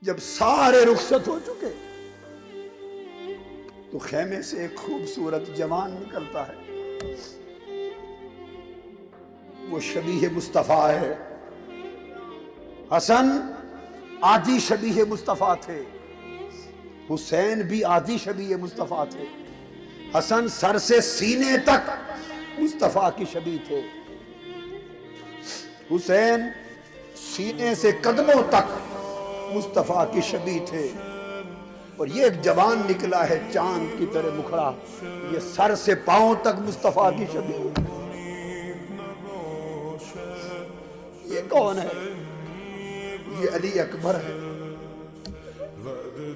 جب سارے رخصت ہو چکے تو خیمے سے ایک خوبصورت جوان نکلتا ہے، وہ شبیہ مصطفیٰ ہے۔ حسن آدھی شبیہ مصطفیٰ تھے، حسین بھی آدھی شبیہ مصطفیٰ تھے۔ حسن سر سے سینے تک مصطفیٰ کی شبیہ تھے، حسین سینے سے قدموں تک مصطفیٰ کی شبیہ تھے۔ اور یہ ایک جوان نکلا ہے چاند کی طرح مکھڑا، یہ سر سے پاؤں تک مصطفیٰ کی شبیہ۔ یہ کون ہے؟ یہ علی اکبر ہے۔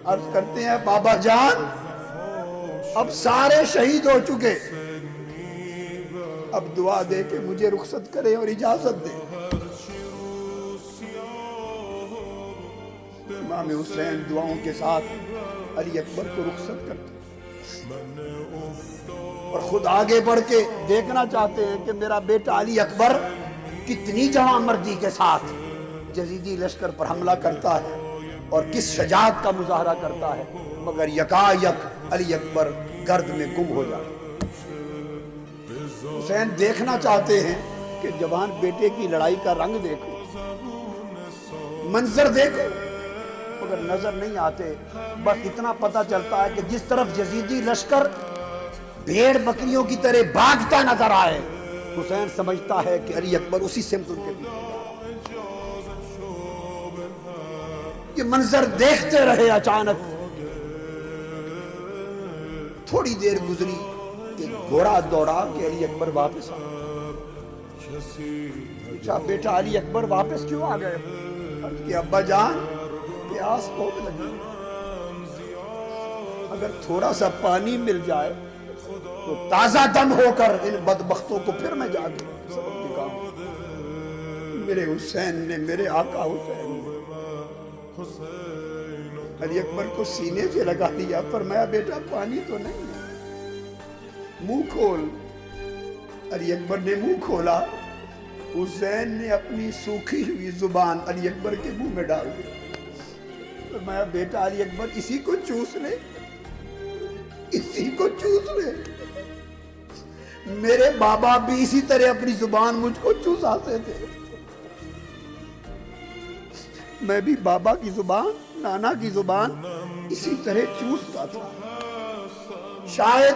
عرض کرتے ہیں بابا جان اب سارے شہید ہو چکے، اب دعا دے کہ مجھے رخصت کرے اور اجازت دے۔ امام حسین دعاؤں کے ساتھ علی اکبر کو رخصت کرتے اور خود آگے بڑھ کے دیکھنا چاہتے ہیں کہ میرا بیٹا علی اکبر کتنی جواں مردی کے ساتھ یزیدی لشکر پر حملہ کرتا ہے اور کس شجاعت کا مظاہرہ کرتا ہے، مگر یکایک علی اکبر گرد میں گم ہو جاتا۔ حسین دیکھنا چاہتے ہیں کہ جوان بیٹے کی لڑائی کا رنگ دیکھو، منظر دیکھو، مگر نظر نہیں آتے۔ بس اتنا پتہ چلتا ہے کہ جس طرف یزیدی لشکر بھیڑ بکریوں کی طرح بھاگتا نظر آئے، حسین سمجھتا ہے کہ علی اکبر اسی سمت ان کے پیچھے۔ یہ منظر دیکھتے رہے، اچانک تھوڑی دیر گزری کہ گھوڑا دوڑا کہ علی اکبر واپس آ گئے۔ پوچھا بیٹا علی اکبر واپس کیوں آ گئے؟ کہ ابا جان پیاس بہت لگی، اگر تھوڑا سا پانی مل جائے تو تازہ دم ہو کر ان بدبختوں کو پھر میں جا کے سبق دکھاؤں۔ میرے حسین نے، میرے آقا حسین نے علی اکبر کو سینے سے لگا دیا، فرمایا بیٹا پانی تو نہیں ہے، منہ کھول۔ علی اکبر نے منہ کھولا، حسین نے اپنی سوکھی ہوئی زبان علی اکبر کے منہ میں ڈال دی، فرمایا بیٹا علی اکبر اسی کو چوس لے، اسی کو چوس لے۔ میرے بابا بھی اسی طرح اپنی زبان مجھ کو چوساتے تھے، میں بھی بابا کی زبان، نانا کی زبان اسی طرح چوستا تھا۔ شاید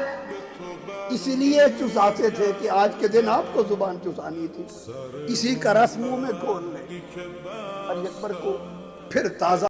اسی لیے چوساتے تھے کہ آج کے دن آپ کو زبان چوسانی تھی، اسی کا رس منہ میں کھول لے۔ علی اکبر کو پھر تازہ